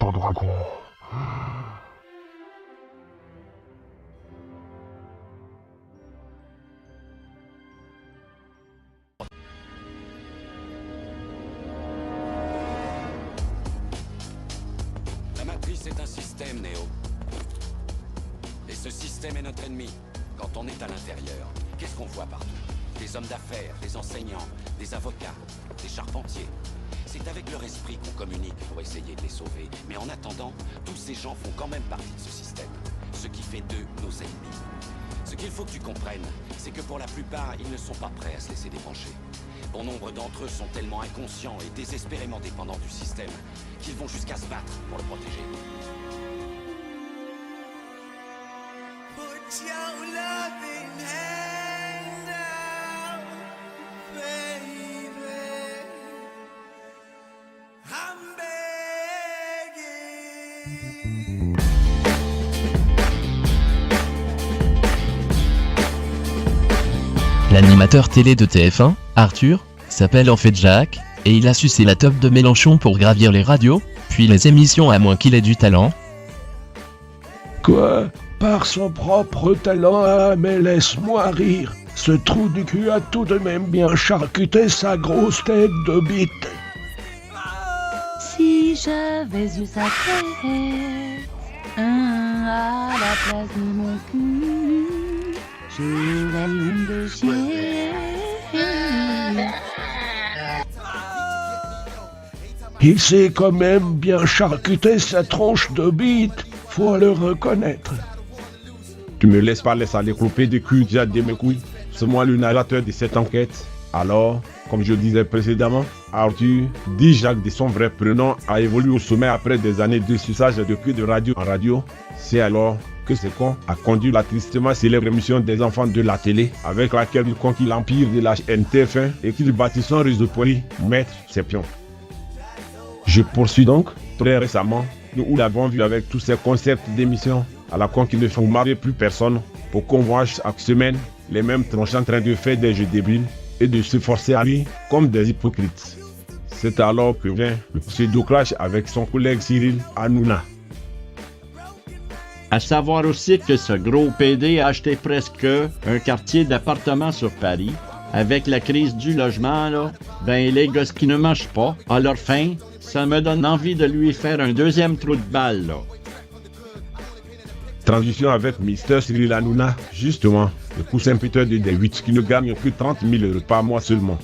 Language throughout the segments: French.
Pendragon. La matrice est un système, Néo. Et ce système est notre ennemi. Quand on est à l'intérieur, qu'est-ce qu'on voit partout? Des hommes d'affaires, des enseignants, des avocats, des charpentiers. C'est avec leur esprit qu'on communique pour essayer de les sauver. Mais en attendant, tous ces gens font quand même partie de ce système. Ce qui fait d'eux nos ennemis. Ce qu'il faut que tu comprennes, c'est que pour la plupart, ils ne sont pas prêts à se laisser débrancher. Bon nombre d'entre eux sont tellement inconscients et désespérément dépendants du système qu'ils vont jusqu'à se battre pour le protéger. Put your loving hand out, baby. I'm begging. L'animateur télé de TF1, Arthur, s'appelle en fait Jacques, et il a sucé la teub de Mélenchon pour gravir les radios, puis les émissions à moins qu'il ait du talent. Quoi? Par son propre talent, ah, mais laisse-moi rire. Ce trou du cul a tout de même bien charcuté sa grosse tête de bite. Si j'avais eu sa tête à la place de mon cul, j'aurais l'onde de chien. Il s'est quand même bien charcuté sa tronche de bite, faut le reconnaître. Tu me laisses pas laisser aller couper des culs déjà de mes couilles. C'est moi le narrateur de cette enquête. Alors, comme je disais précédemment, Arthur, dit Jacques de son vrai prénom, a évolué au sommet après des années de suçage de culs de radio en radio. C'est alors que ce con a conduit la tristement célèbre émission des enfants de la télé, avec laquelle il conquit l'empire de la NTF1 et qu'il bâtit son réseau poli, Maître Sépion. Je poursuis donc, très récemment, nous l'avons vu avec tous ces concepts d'émissions à la con qui ne font marrer plus personne pour qu'on voit chaque semaine les mêmes tronches en train de faire des jeux débiles et de se forcer à rire comme des hypocrites. C'est alors que vient le pseudo-clash avec son collègue Cyril Hanouna. À savoir aussi que ce gros PD a acheté presque un quartier d'appartements sur Paris. Avec la crise du logement, là, ben les gosses qui ne mangent pas, à leur faim, ça me donne envie de lui faire un deuxième trou de balle, là. Transition avec Mr. Cyril Hanouna, justement, le coussin Peter de D8 qui ne gagne que 30 000 € par mois seulement.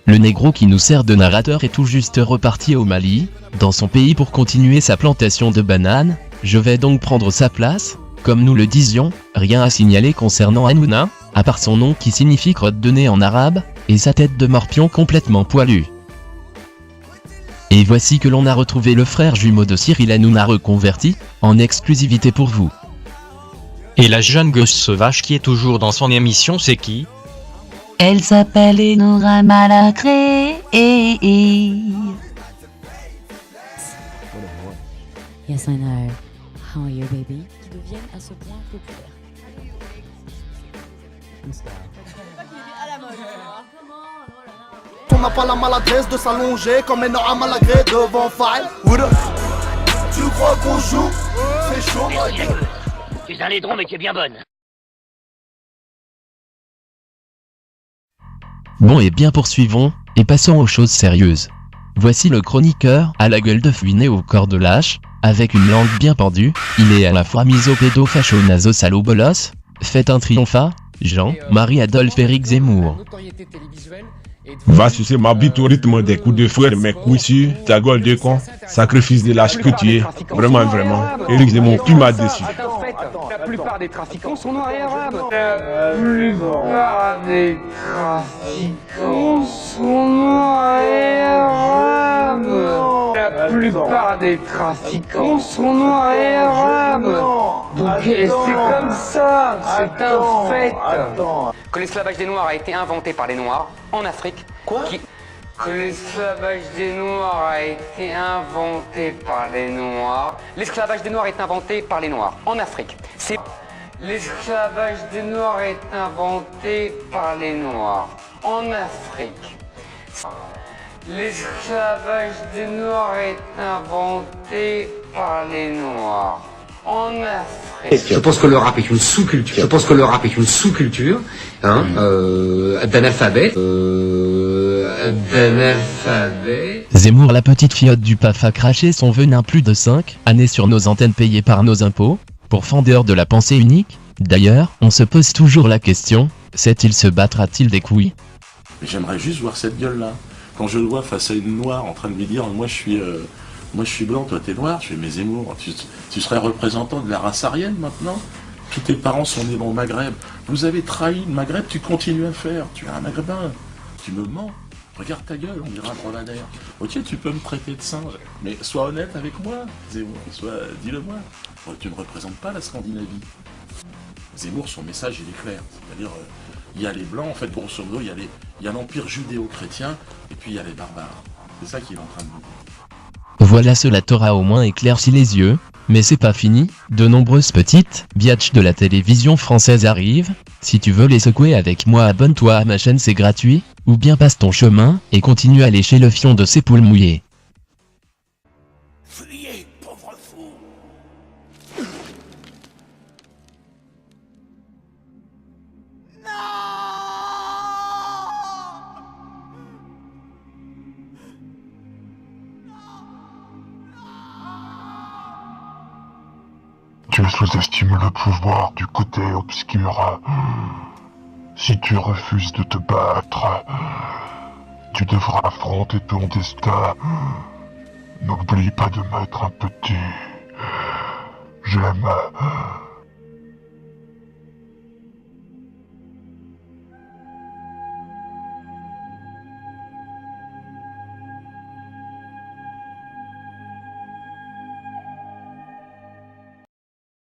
Le négro qui nous sert de narrateur est tout juste reparti au Mali, dans son pays pour continuer sa plantation de bananes. Je vais donc prendre sa place. Comme nous le disions, rien à signaler concernant Hanouna, à part son nom qui signifie crotte de nez en arabe, et sa tête de morpion complètement poilue. Et voici que l'on a retrouvé le frère jumeau de Cyril Hanouna reconverti, en exclusivité pour vous. Et la jeune gosse sauvage qui est toujours dans son émission, c'est qui? Elle s'appelle Enora Malagré. Yes, I know. How are you, baby? Qui deviennent à ce point populaires. On n'a pas la maladresse de s'allonger comme un homme malagré devant File. Tu crois qu'on joue? C'est chaud. Tu es un laidron mais tu es bien bonne. Bon et bien poursuivons, et passons aux choses sérieuses. Voici le chroniqueur, à la gueule de fuiné au corps de lâche, avec une langue bien pendue, il est à la fois miso-pédo facho naso salo bolos, fait un triomphat, Jean-Marie Adolphe Éric Zemmour. Va sucer ma bite au rythme des coups de fouet de mes couilles sur ta gueule de con, sacrifice de lâche que tu es, vraiment vraiment, Éric Zemmour, tu m'as déçu. La plupart des trafiquants sont noirs et arabes. La plupart des trafiquants sont noirs et arabes. La plupart des trafiquants sont noirs et arabes. Donc c'est comme ça, c'est un fait. Que l'esclavage des Noirs a été inventé par les Noirs en Afrique. Quoi? Que l'esclavage des Noirs a été inventé par les Noirs. L'esclavage des Noirs est inventé par les Noirs en Afrique. C'est l'esclavage des Noirs est inventé par les Noirs en Afrique. L'esclavage des Noirs est inventé par les Noirs. En Afrique. Je pense que le rap est une sous-culture. Je pense que le rap est une sous-culture d'analphabètes. Zemmour, la petite filleute du PAF, a craché son venin plus de 5 années sur nos antennes payées par nos impôts, pourfendeur de la pensée unique. D'ailleurs, on se pose toujours la question, sait-il se battra-t-il des couilles? Mais j'aimerais juste voir cette gueule-là. Quand je le vois face à une noire en train de lui dire « Moi je suis blanc, toi t'es noir », je fais « Mais Zemmour, tu serais représentant de la race aryenne maintenant? Tous tes parents sont nés dans le Maghreb. Vous avez trahi le Maghreb, tu continues à faire. Tu es un Maghrébin. Tu me mens. Regarde ta gueule, on dirait un dromadaire. Ok, tu peux me traiter de singe, mais sois honnête avec moi, Zemmour. Dis-le-moi. Tu ne représentes pas la Scandinavie. » Zemmour, son message, il est clair. C'est-à-dire, il y a les blancs, en fait, grosso modo, il y a l'empire judéo-chrétien, et puis il y a les barbares. C'est ça qu'il est en train de nous dire. Voilà, cela t'aura au moins éclairci les yeux. Mais c'est pas fini, de nombreuses petites biatches de la télévision française arrivent. Si tu veux les secouer avec moi, abonne-toi à ma chaîne, c'est gratuit, ou bien passe ton chemin, et continue à lécher le fion de ces poules mouillées. Fuyez, pauvre fou! Tu sous-estimes le pouvoir du côté obscur. Si tu refuses de te battre, tu devras affronter ton destin. N'oublie pas de mettre un petit j'aime